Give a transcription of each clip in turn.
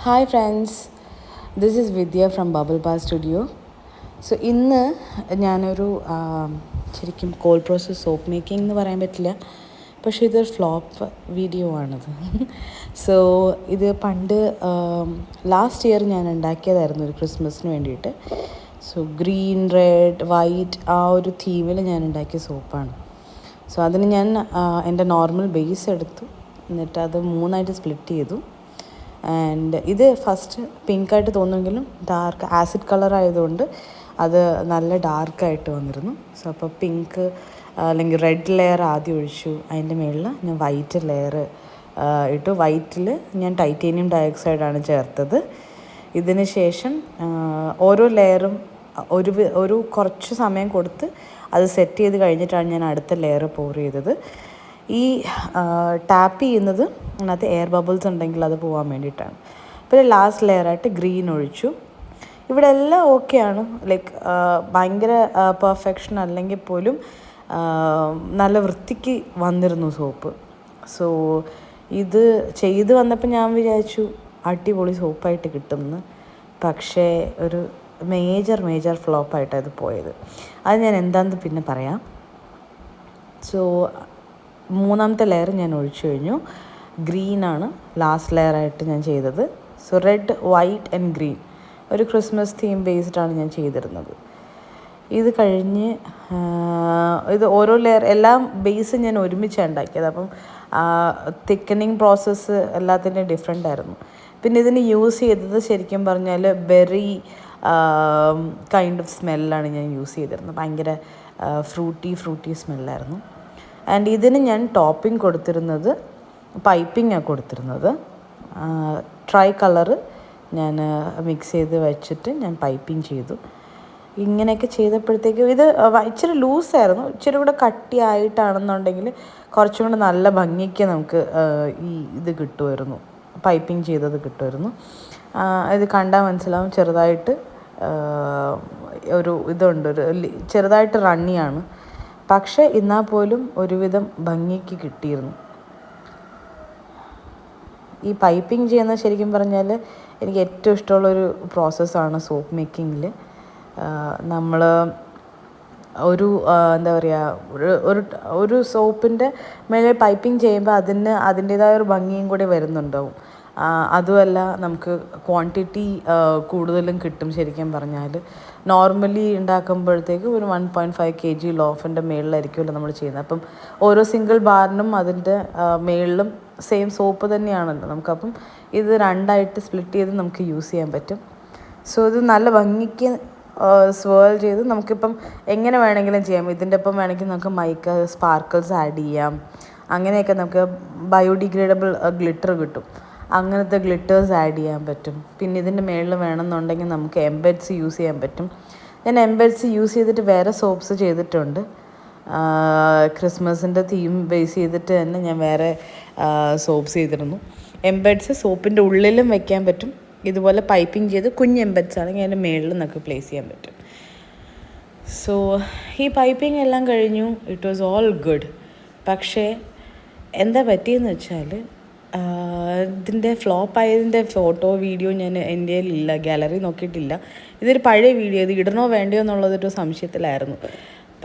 Hi friends, this is Vidya from bubble bar studio. So ഇന്ന് ഞാനൊരു ശരിക്കും called process soap making എന്ന് പറയാൻ പറ്റില്ല, പക്ഷേ ഇതൊരു ഫ്ലോപ്പ് വീഡിയോ ആണിത്. സോ ഇത് പണ്ട് ലാസ്റ്റ് ഇയർ ഞാൻ ഉണ്ടാക്കിയതായിരുന്നു ഒരു ക്രിസ്മസിന് വേണ്ടിയിട്ട്. സോ ഗ്രീൻ, റെഡ്, വൈറ്റ് ആ ഒരു തീമിൽ ഞാൻ ഉണ്ടാക്കിയ സോപ്പാണ്. സോ അതിന് ഞാൻ എൻ്റെ നോർമൽ ബേസ് എടുത്തു, എന്നിട്ട് അത് മൂന്നായിട്ട് സ്പ്ലിറ്റ് ചെയ്തു. ആൻഡ് ഇത് ഫസ്റ്റ് പിങ്കായിട്ട് തോന്നുമെങ്കിലും ഡാർക്ക് ആസിഡ് കളർ ആയതുകൊണ്ട് അത് നല്ല ഡാർക്കായിട്ട് വന്നിരുന്നു. സോ അപ്പോൾ പിങ്ക് അല്ലെങ്കിൽ റെഡ് ലെയർ ആദ്യം ഒഴിച്ചു. അതിൻ്റെ മുകളിൽ ഞാൻ വൈറ്റ് ലെയർ ഇട്ടു. വൈറ്റിൽ ഞാൻ ടൈറ്റേനിയം ഡയോക്സൈഡാണ് ചേർത്തത്. ഇതിന് ശേഷം ഓരോ ലെയറും ഒരു കുറച്ച് സമയം കൊടുത്ത് അത് സെറ്റ് ചെയ്ത് കഴിഞ്ഞിട്ടാണ് ഞാൻ അടുത്ത ലെയർ പോർ ചെയ്തത്. ഈ ടാപ്പ് ചെയ്യുന്നത് അതിനകത്ത് എയർ ബബിൾസ് ഉണ്ടെങ്കിൽ അത് പോകാൻ വേണ്ടിയിട്ടാണ്. പിന്നെ ലാസ്റ്റ് ലെയറായിട്ട് ഗ്രീൻ ഒഴിച്ചു. ഇവിടെ എല്ലാം ഓക്കെയാണ്, ലൈക്ക് ഭയങ്കര പെർഫെക്ഷൻ അല്ലെങ്കിൽ പോലും നല്ല വൃത്തിക്ക് വന്നിരുന്നു സോപ്പ്. സോ ഇത് ചെയ്ത് വന്നപ്പോൾ ഞാൻ വിചാരിച്ചു അടിപൊളി സോപ്പായിട്ട് കിട്ടുമെന്ന്. പക്ഷേ ഒരു മേജർ ഫ്ലോപ്പായിട്ടാണ് ഇത് പോയത്. അത് ഞാൻ എന്താണെന്ന് പിന്നെ പറയാം. സോ മൂന്നാമത്തെ ലെയർ ഞാൻ ഒഴിച്ചു കഴിഞ്ഞു. ഗ്രീനാണ് ലാസ്റ്റ് ലെയറായിട്ട് ഞാൻ ചെയ്തത്. So red, white and green ഒരു ക്രിസ്മസ് തീം ബേസ്ഡാണ് ഞാൻ ചെയ്തിരുന്നത്. ഇത് കഴിഞ്ഞ് ഇത് ഓരോ ലെയർ എല്ലാം ബേസ് ഞാൻ ഒരുമിച്ചാണ് ഉണ്ടാക്കിയത്. അപ്പം തിക്കനിങ് പ്രോസസ്സ് എല്ലാത്തിൻ്റെയും ഡിഫറെൻ്റ് ആയിരുന്നു. പിന്നെ ഇതിന് യൂസ് ചെയ്തത് ശരിക്കും പറഞ്ഞാൽ ബെറി കൈൻഡ് ഓഫ് സ്മെല്ലാണ് ഞാൻ യൂസ് ചെയ്തിരുന്നത്. ഭയങ്കര ഫ്രൂട്ടി സ്മെല്ലായിരുന്നു. ആൻഡ് ഇതിന് ഞാൻ ടോപ്പിംഗ് കൊടുത്തിരുന്നത് പൈപ്പിങ്ങാണ് കൊടുത്തിരുന്നത്. ട്രൈ കളറ് ഞാൻ മിക്സ് ചെയ്ത് വെച്ചിട്ട് ഞാൻ പൈപ്പിംഗ് ചെയ്തു. ഇങ്ങനെയൊക്കെ ചെയ്തപ്പോഴത്തേക്കും ഇത് ഇച്ചിരി ലൂസായിരുന്നു. ഇച്ചിരി കൂടെ കട്ടിയായിട്ടാണെന്നുണ്ടെങ്കിൽ കുറച്ചും കൂടെ നല്ല ഭംഗിക്ക് നമുക്ക് ഈ ഇത് കിട്ടുമായിരുന്നു, പൈപ്പിംഗ് ചെയ്തത് കിട്ടുമായിരുന്നു. ഇത് കണ്ടാൽ മനസ്സിലാവും ചെറുതായിട്ട് ഒരു ഇതുണ്ട്, ഒരു ചെറുതായിട്ട് റണ്ണിയാണ്. പക്ഷേ എന്നാൽ പോലും ഒരുവിധം ഭംഗിക്ക് കിട്ടിയിരുന്നു. ഈ പൈപ്പിംഗ് ചെയ്യുന്നത് ശരിക്കും പറഞ്ഞാൽ എനിക്ക് ഏറ്റവും ഇഷ്ടമുള്ളൊരു പ്രോസസ്സാണ് സോപ്പ് മേക്കിങ്ങിൽ. നമ്മൾ ഒരു എന്താ പറയുക, ഒരു സോപ്പിൻ്റെ മേലെ പൈപ്പിംഗ് ചെയ്യുമ്പോൾ അതിൻ്റേതായ ഒരു ഭംഗിയും കൂടി വരുന്നുണ്ടാവും. അതുമല്ല നമുക്ക് ക്വാണ്ടിറ്റി കൂടുതലും കിട്ടും. ശരിക്കും പറഞ്ഞാൽ നോർമലി ഉണ്ടാക്കുമ്പോഴത്തേക്ക് ഒരു 1.5 kg ലോഫിൻ്റെ മേളിലായിരിക്കുമല്ലോ നമ്മൾ ചെയ്യുന്നത്. അപ്പം ഓരോ സിംഗിൾ ബാറിനും അതിൻ്റെ മേളിലും സെയിം സോപ്പ് തന്നെയാണല്ലോ നമുക്കപ്പം ഇത് രണ്ടായിട്ട് സ്പ്ലിറ്റ് ചെയ്ത് നമുക്ക് യൂസ് ചെയ്യാൻ പറ്റും. സോ ഇത് നല്ല ഭംഗിക്ക് സ്വേൾ ചെയ്ത് നമുക്കിപ്പം എങ്ങനെ വേണമെങ്കിലും ചെയ്യാം. ഇതിൻ്റെ ഒപ്പം വേണമെങ്കിൽ നമുക്ക് മൈക്ക സ്പാർക്കിൾസ് ആഡ് ചെയ്യാം. അങ്ങനെയൊക്കെ നമുക്ക് ബയോഡിഗ്രേഡബിൾ ഗ്ലിറ്റർ കിട്ടും. അങ്ങനത്തെ ഗ്ലിറ്റേഴ്സ് ആഡ് ചെയ്യാൻ പറ്റും. പിന്നെ ഇതിൻ്റെ മേളിൽ വേണമെന്നുണ്ടെങ്കിൽ നമുക്ക് എംബെഡ്സ് യൂസ് ചെയ്യാൻ പറ്റും. ഞാൻ എംബെഡ്സ് യൂസ് ചെയ്തിട്ട് വേറെ സോപ്സ് ചെയ്തിട്ടുണ്ട്. ക്രിസ്മസിൻ്റെ തീം ബേസ് ചെയ്തിട്ട് തന്നെ ഞാൻ വേറെ സോപ്സ് ചെയ്തിരുന്നു. എംബെഡ്സ് സോപ്പിൻ്റെ ഉള്ളിലും വെക്കാൻ പറ്റും. ഇതുപോലെ പൈപ്പിംഗ് ചെയ്ത് കുഞ്ഞ് എംബെഡ്സ് ആണെങ്കിൽ അതിൻ്റെ മേളിൽ നമുക്ക് പ്ലേസ് ചെയ്യാൻ പറ്റും. സോ ഈ പൈപ്പിംഗ് എല്ലാം കഴിഞ്ഞു. It was all good. പക്ഷേ എന്താ പറ്റിയെന്ന് വെച്ചാൽ ഇതിൻ്റെ ഫ്ലോപ്പായതിൻ്റെ ഫോട്ടോ വീഡിയോ ഞാൻ എൻ്റെ കയ്യിലില്ല, ഗാലറി നോക്കിയിട്ടില്ല. ഇതൊരു പഴയ വീഡിയോ, ഇത് ഇടണോ വേണ്ടയോ എന്നുള്ളതൊരു സംശയത്തിലായിരുന്നു.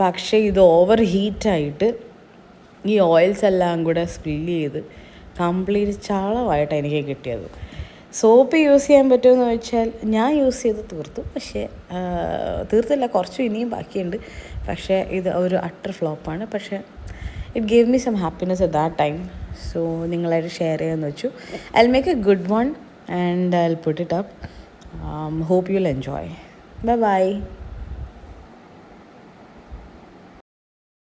പക്ഷേ ഇത് ഓവർ ഹീറ്റായിട്ട് ഈ ഓയിൽസ് എല്ലാം കൂടെ സ്പില്ല് ചെയ്ത് കംപ്ലീറ്റ് ചാളമായിട്ടാണ് എനിക്ക് കിട്ടിയത്. സോപ്പ് യൂസ് ചെയ്യാൻ പറ്റുമെന്ന് വെച്ചാൽ ഞാൻ യൂസ് ചെയ്ത് തീർത്തു. പക്ഷേ തീർത്തില്ല, കുറച്ചും ഇനിയും ബാക്കിയുണ്ട്. പക്ഷേ ഇത് ഒരു അട്ടർ ഫ്ലോപ്പാണ്. പക്ഷേ it gave me some happiness at that time. So നിങ്ങളായിട്ട് ഷെയർ ചെയ്യാമെന്ന് വെച്ചു. I will make a good one and I will put it up. Hope you'll enjoy. Bye bye.